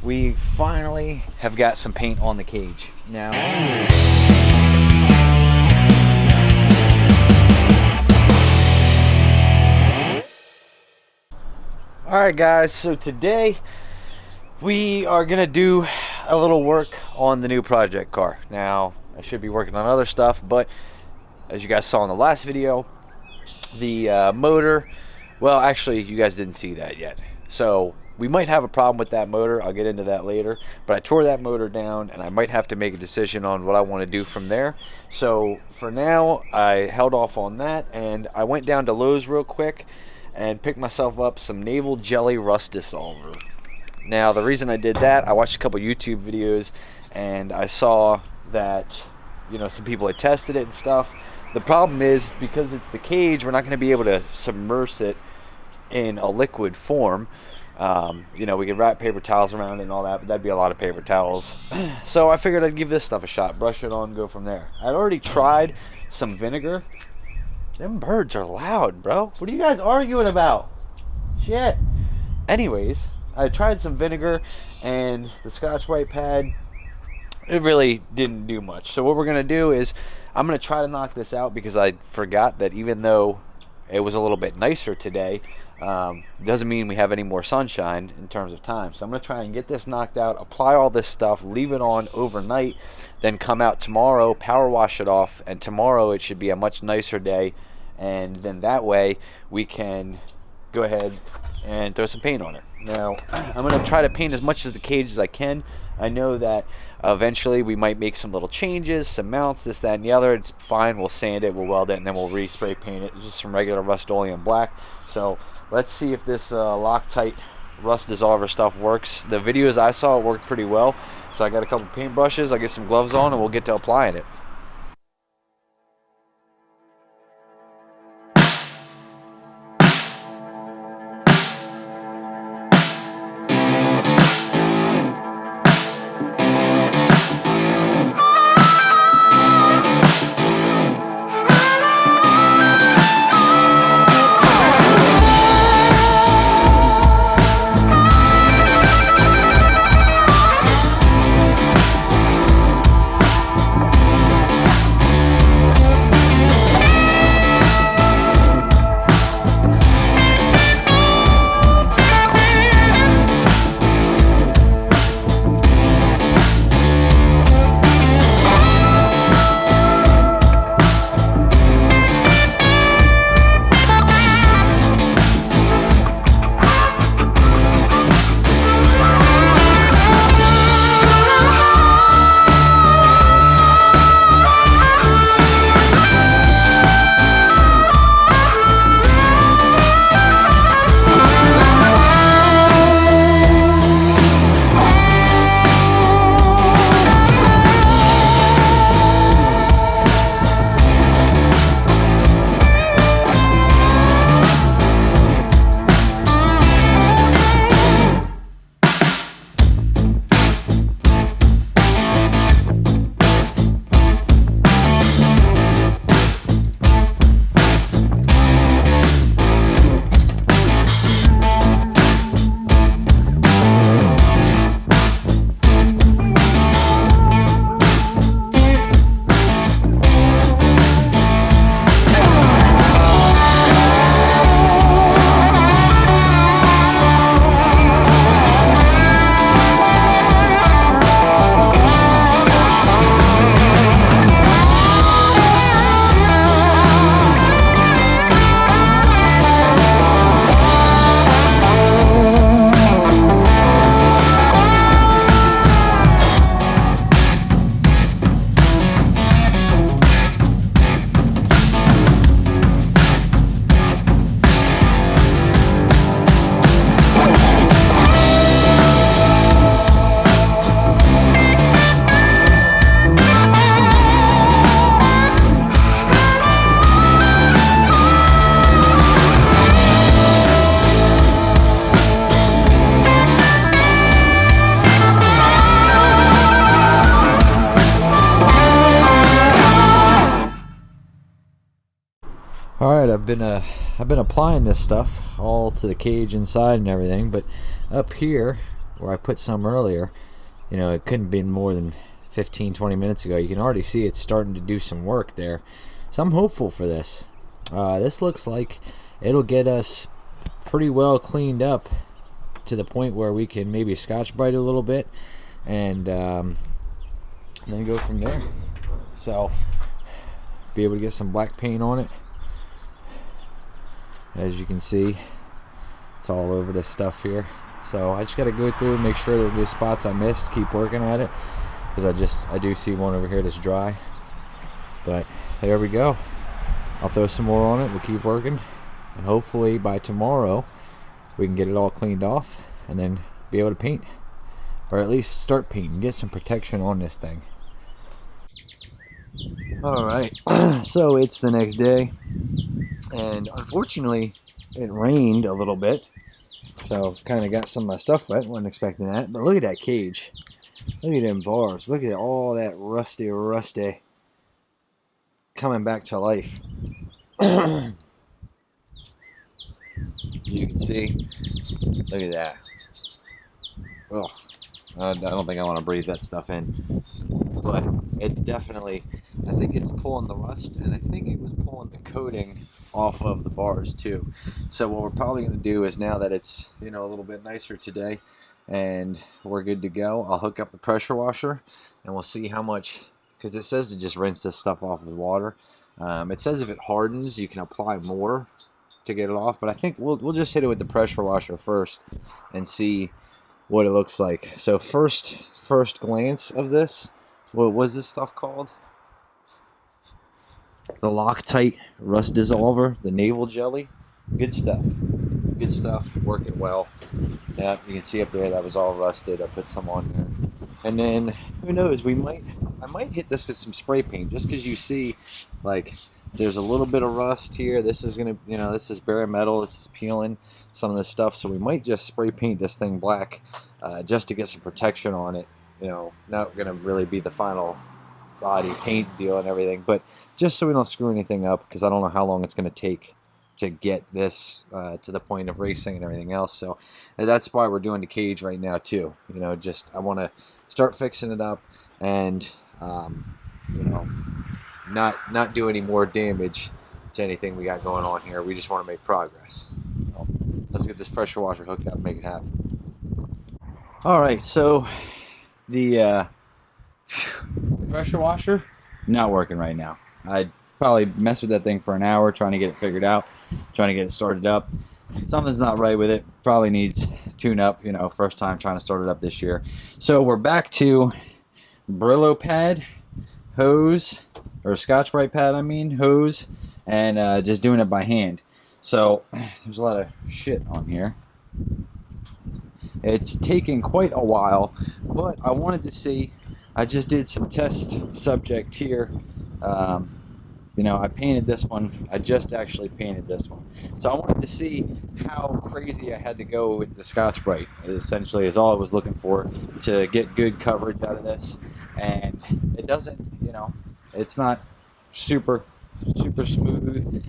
we finally have got some paint on the cage. Now, alright guys, so today we are going to do a little work on the new project car. Now, I should be working on other stuff, but as you guys saw in the last video, the motor, well, actually, you guys didn't see that yet. So we might have a problem with that motor. I'll get into that later. But I tore that motor down, and I might have to make a decision on what I want to do from there. So for now, I held off on that, and I went down to Lowe's real quick and picked myself up some Naval Jelly Rust Dissolver. Now, the reason I did that, I watched a couple YouTube videos, and I saw that, you know, some people had tested it and stuff. The problem is, because it's the cage, we're not going to be able to submerge it in a liquid form. You know, we could wrap paper towels around it and all that, but that'd be a lot of paper towels. So I figured I'd give this stuff a shot, brush it on, go from there. I'd already tried some vinegar. Them birds are loud, bro. What are you guys arguing about? Shit. Anyways, I tried some vinegar and the Scotch White pad. It really didn't do much. So what we're going to do is I'm going to try to knock this out, because I forgot that even though it was a little bit nicer today, doesn't mean we have any more sunshine in terms of time. So I'm going to try and get this knocked out, apply all this stuff, leave it on overnight, then come out tomorrow, power wash it off, and tomorrow it should be a much nicer day, and then that way we can go ahead and throw some paint on it. Now, I'm going to try to paint as much of the cage as I can. I know that eventually we might make some little changes, some mounts, this, that, and the other. It's fine. We'll sand it, we'll weld it, and then we'll re-spray paint it. Just some regular Rust-Oleum black. So let's see if this Loctite rust dissolver stuff works. The videos I saw, it worked pretty well. So I got a couple paint brushes. I'll get some gloves on, and we'll get to applying it. Alright, I've been applying this stuff all to the cage inside and everything, but up here where I put some earlier, you know, it couldn't have been more than 15-20 minutes ago. You can already see it's starting to do some work there. So I'm hopeful for this. This looks like it'll get us pretty well cleaned up to the point where we can maybe Scotch-Brite a little bit and then go from there. So be able to get some black paint on it. As you can see, it's all over this stuff here. So I just got to go through and make sure that there's spots I missed, keep working at it, because I do see one over here that's dry. But there we go. I'll throw some more on it. We'll keep working, and hopefully by tomorrow we can get it all cleaned off and then be able to paint, or at least start painting, get some protection on this thing. All right, so it's the next day, and unfortunately it rained a little bit, so kind of got some of my stuff wet. Wasn't expecting that. But look at that cage, look at them bars, look at all that rusty coming back to life. You can see, look at that. Oh, I don't think I want to breathe that stuff in, but it's definitely, I think it's pulling the rust, and I think it was pulling the coating off of the bars too. So what we're probably going to do is, now that it's, you know, a little bit nicer today and we're good to go, I'll hook up the pressure washer and we'll see how much, because it says to just rinse this stuff off with water. It says if it hardens you can apply more to get it off, but I think we'll just hit it with the pressure washer first and see what it looks like. So first glance of this, what was this stuff called? The Loctite Rust Dissolver, the navel jelly. Good stuff, working well. Yeah, you can see up there that was all rusted. I put some on there, and then who knows, I might hit this with some spray paint, just because you see, like, there's a little bit of rust here. This is gonna, you know, this is bare metal. This is peeling some of this stuff, so we might just spray paint this thing black, just to get some protection on it. You know, not gonna really be the final body paint deal and everything, but just so we don't screw anything up, because I don't know how long it's gonna take to get this to the point of racing and everything else. So that's why we're doing the cage right now too. You know, just I want to start fixing it up and you know, not do any more damage to anything we got going on here. We just want to make progress. So let's get this pressure washer hooked up and make it happen. All right, so the pressure washer not working right now. I probably messed with that thing for an hour trying to get it figured out, trying to get it started up. Something's not right with it. Probably needs tune up, you know, first time trying to start it up this year. So we're back to Brillo pad, hose, or Scotch-Brite pad, I mean, hose, and just doing it by hand. So there's a lot of shit on here. It's taken quite a while, but I wanted to see, I just did some test subject here. You know, I painted this one. I just actually painted this one. So I wanted to see how crazy I had to go with the Scotch-Brite. Essentially is all I was looking for, to get good coverage out of this. And it doesn't, you know, it's not super smooth,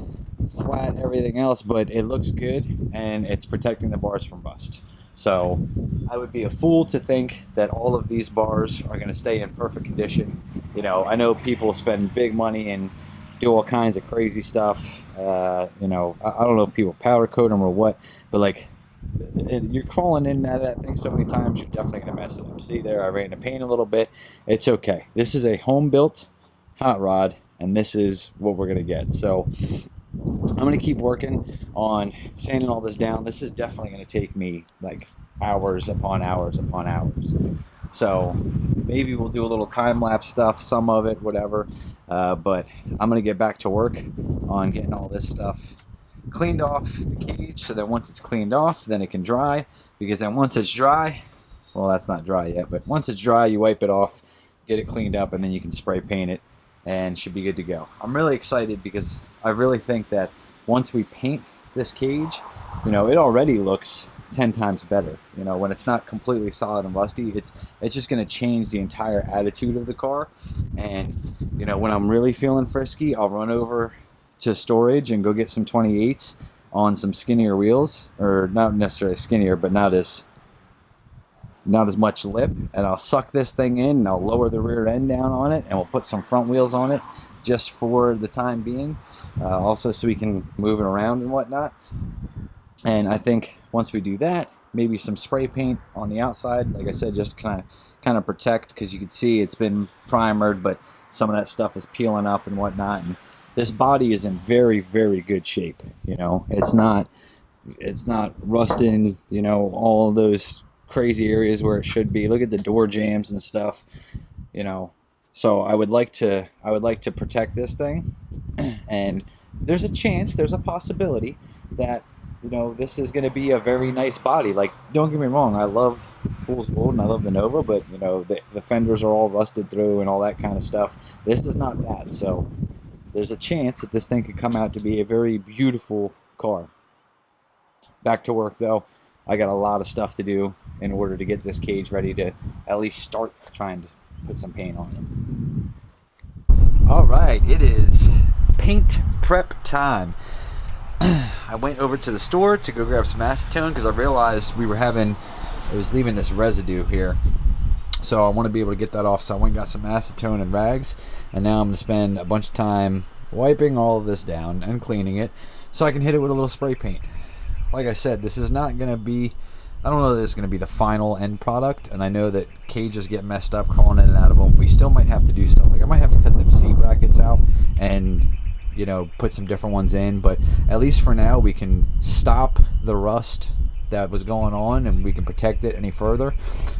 flat, everything else, but it looks good and it's protecting the bars from rust. So I would be a fool to think that all of these bars are going to stay in perfect condition. You know, I know people spend big money and do all kinds of crazy stuff. You know, I don't know if people powder coat them or what, but like, you're crawling in that thing so many times, you're definitely going to mess it up. See there, I ran the paint a little bit. It's okay. This is a home-built hot rod, and this is what we're going to get. So I'm going to keep working on sanding all this down. This is definitely going to take me like hours upon hours upon hours. So maybe we'll do a little time-lapse stuff, some of it, whatever. But I'm going to get back to work on getting all this stuff cleaned off the cage, so that once it's cleaned off, then it can dry. Because then once it's dry, well, that's not dry yet, but once it's dry, you wipe it off, get it cleaned up, and then you can spray paint it, and should be good to go. I'm really excited because I really think that once we paint this cage, you know, it already looks 10 times better. You know, when it's not completely solid and rusty, it's just going to change the entire attitude of the car. And you know, when I'm really feeling frisky, I'll run over to storage and go get some 28s on some skinnier wheels, or not necessarily skinnier, but not as not as much lip, and I'll suck this thing in and I'll lower the rear end down on it, and we'll put some front wheels on it just for the time being, also so we can move it around and whatnot. And I think once we do that, maybe some spray paint on the outside, like I said, just kind of protect, because you can see it's been primered, but some of that stuff is peeling up and whatnot. And this body is in very, very good shape. You know, it's not rusting, you know, all those crazy areas where it should be. Look at the door jams and stuff, you know. So I would like to protect this thing, and there's a chance, there's a possibility that, you know, this is going to be a very nice body. Like, don't get me wrong, I love Fool's Gold and I love the Nova, but, you know, the fenders are all rusted through and all that kind of stuff. This is not that. So there's a chance that this thing could come out to be a very beautiful car. Back to work, though. I got a lot of stuff to do in order to get this cage ready to at least start trying to put some paint on it. All right, it is paint prep time. I went over to the store to go grab some acetone because I realized I was leaving this residue here. So I want to be able to get that off. So I went and got some acetone and rags, and now I'm going to spend a bunch of time wiping all of this down and cleaning it so I can hit it with a little spray paint. Like I said, this is not going to be, I don't know that it's going to be the final end product, and I know that cages get messed up crawling in and out of them. We still might have to do stuff. Like, I might have to cut them seat brackets out and, you know, put some different ones in, but at least for now we can stop the rust that was going on, and we can protect it any further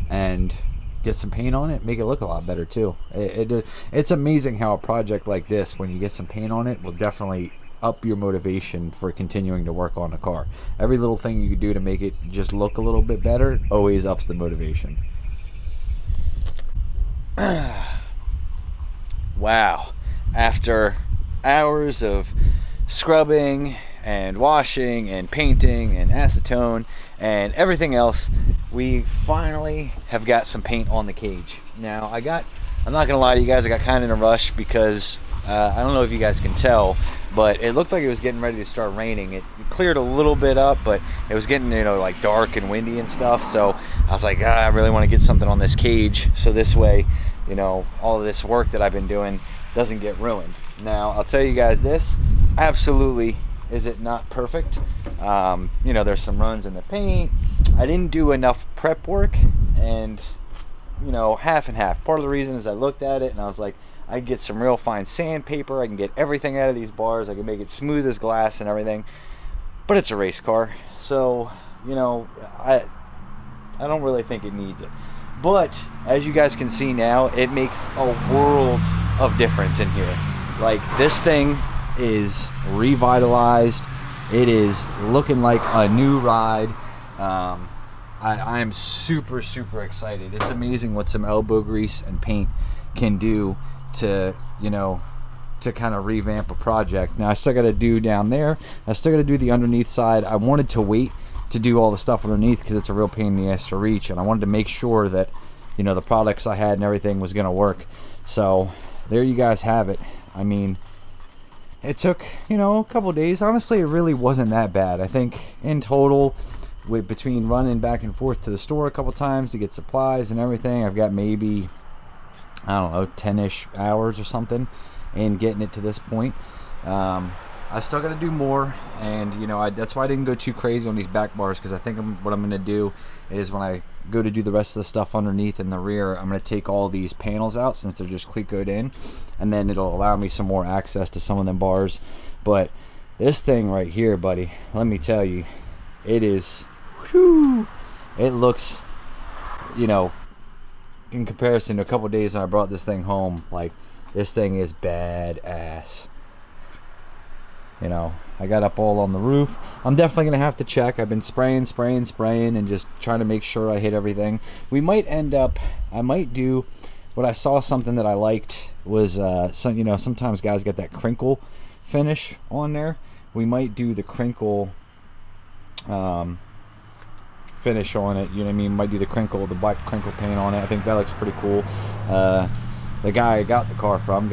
and get some paint on it, make it look a lot better too. It's amazing how a project like this, when you get some paint on it, will definitely up your motivation for continuing to work on the car. Every little thing you can do to make it just look a little bit better always ups the motivation. Wow. After hours of scrubbing and washing and painting and acetone and everything else, we finally have got some paint on the cage. Now, I'm not gonna lie to you guys, I got kind of in a rush because I don't know if you guys can tell, but it looked like it was getting ready to start raining. It cleared a little bit up, but it was getting, you know, like dark and windy and stuff. So I was like, I really want to get something on this cage, so this way, you know, all of this work that I've been doing doesn't get ruined. Now, I'll tell you guys this, absolutely is it not perfect. You know, there's some runs in the paint. I didn't do enough prep work, and, you know, half and half. Part of the reason is I looked at it and I was like, I can get some real fine sandpaper, I can get everything out of these bars, I can make it smooth as glass and everything, but it's a race car, so, you know, I don't really think it needs it. But as you guys can see now, it makes a world of difference in here. Like, this thing is revitalized. It is looking like a new ride. I am super, super excited. It's amazing what some elbow grease and paint can do to, you know, to kind of revamp a project. Now, I still got to do down there. I still got to do the underneath side. I wanted to wait to do all the stuff underneath because it's a real pain in the ass to reach, and I wanted to make sure that, you know, the products I had and everything was going to work. So there you guys have it. I mean, it took, you know, a couple days. Honestly, it really wasn't that bad. I think in total, with between running back and forth to the store a couple times to get supplies and everything, I've got maybe, I don't know, 10-ish hours or something in getting it to this point. I still got to do more, and, you know, that's why I didn't go too crazy on these back bars, because I think what I'm going to do is when I go to do the rest of the stuff underneath in the rear, I'm going to take all these panels out since they're just clecoed in, and then it'll allow me some more access to some of them bars. But this thing right here, buddy, let me tell you, it is, whew, it looks, you know, in comparison to a couple days when I brought this thing home, like, this thing is badass. You know, I got up all on the roof. I'm definitely going to have to check. I've been spraying and just trying to make sure I hit everything. We might end up, I might do, what I saw something that I liked was, you know, sometimes guys get that crinkle finish on there. We might do the crinkle finish on it, you know what I mean? Might do the black crinkle paint on it. I think that looks pretty cool. The guy I got the car from,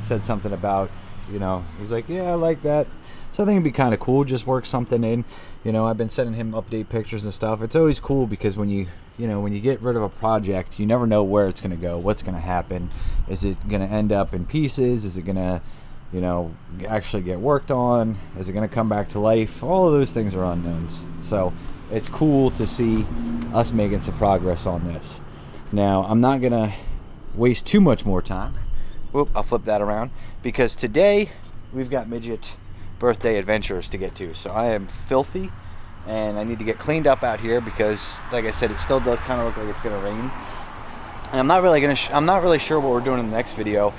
said something about, you know, he's like, yeah, I like that. So I think it'd be kind of cool, just work something in. You know, I've been sending him update pictures and stuff. It's always cool because when you you know, when you get rid of a project, you never know where it's going to go, what's going to happen. Is it going to end up in pieces? Is it going to, you know, actually get worked on? Is it going to come back to life? All of those things are unknowns. So it's cool to see us making some progress on this. Now, I'm not going to waste too much more time. Whoop, I'll flip that around, because today we've got midget birthday adventures to get to. So I am filthy and I need to get cleaned up out here because, like I said, it still does kind of look like it's going to rain. And I'm not really sure what we're doing in the next video,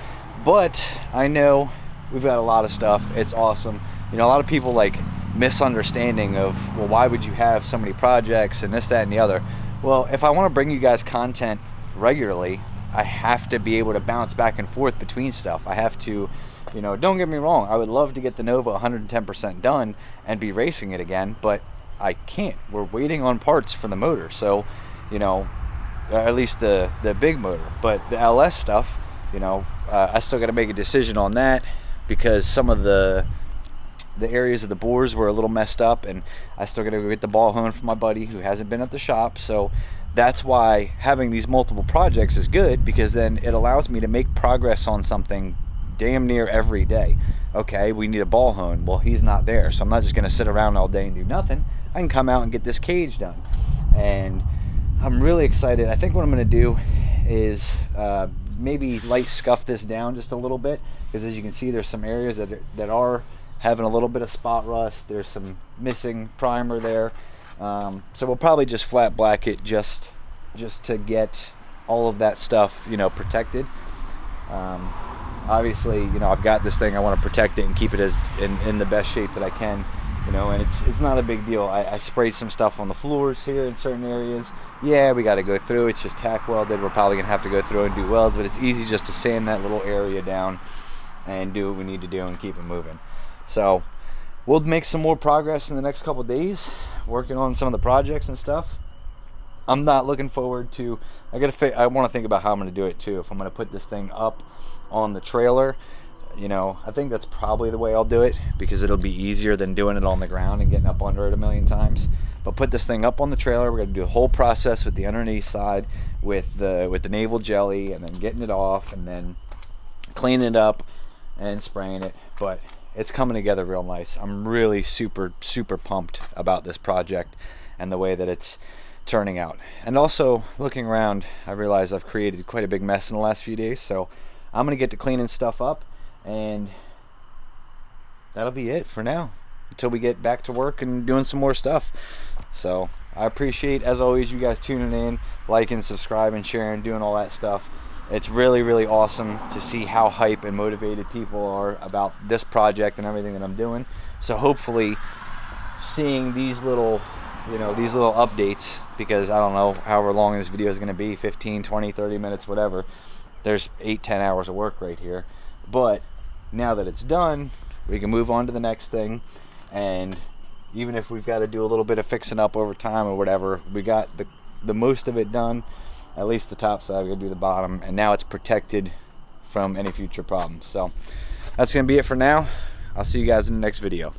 but I know we've got a lot of stuff. It's awesome. You know, a lot of people like misunderstanding of, well, why would you have so many projects and this, that, and the other? Well, if I want to bring you guys content regularly, I have to be able to bounce back and forth between stuff. I have to, you know, don't get me wrong, I would love to get the Nova 110% done and be racing it again, but I can't. We're waiting on parts for the motor. So, you know, at least the big motor, but the LS stuff, you know, I still got to make a decision on that, because some of the areas of the bores were a little messed up, and I still got to go get the ball hone from my buddy who hasn't been at the shop. So that's why having these multiple projects is good, because then it allows me to make progress on something damn near every day. Okay, we need a ball hone. Well, he's not there, so I'm not just going to sit around all day and do nothing. I can come out and get this cage done, and I'm really excited. I think what I'm going to do is maybe light scuff this down just a little bit, because as you can see, there's some areas that are having a little bit of spot rust. There's some missing primer there, so we'll probably just flat black it just to get all of that stuff, you know, protected. Obviously, you know, I've got this thing, I want to protect it and keep it as in the best shape that I can, you know, and it's not a big deal. I sprayed some stuff on the floors here in certain areas. Yeah, we got to go through. It's just tack welded. We're probably gonna have to go through and do welds, but it's easy just to sand that little area down and do what we need to do and keep it moving. So we'll make some more progress in the next couple days, working on some of the projects and stuff. I'm not looking forward to, I want to think about how I'm going to do it too. If I'm going to put this thing up on the trailer, you know, I think that's probably the way I'll do it, because it'll be easier than doing it on the ground and getting up under it a million times. But put this thing up on the trailer. We're going to do the whole process with the underneath side, with the naval jelly, and then getting it off, and then cleaning it up and spraying it. But it's coming together real nice. I'm really super pumped about this project and the way that it's turning out. And also, looking around, I realize I've created quite a big mess in the last few days, so I'm gonna get to cleaning stuff up, and that'll be it for now until we get back to work and doing some more stuff. So I appreciate, as always, you guys tuning in, liking, subscribing, sharing, doing all that stuff. It's really awesome to see how hype and motivated people are about this project and everything that I'm doing. So hopefully seeing these little, you know, these little updates, because I don't know however long this video is going to be, 15, 20, 30 minutes, whatever. There's 8-10 hours of work right here. But now that it's done, we can move on to the next thing. And even if we've got to do a little bit of fixing up over time or whatever, we got the most of it done. At least the top side, we're gonna do the bottom, and now it's protected from any future problems. So that's gonna be it for now. I'll see you guys in the next video.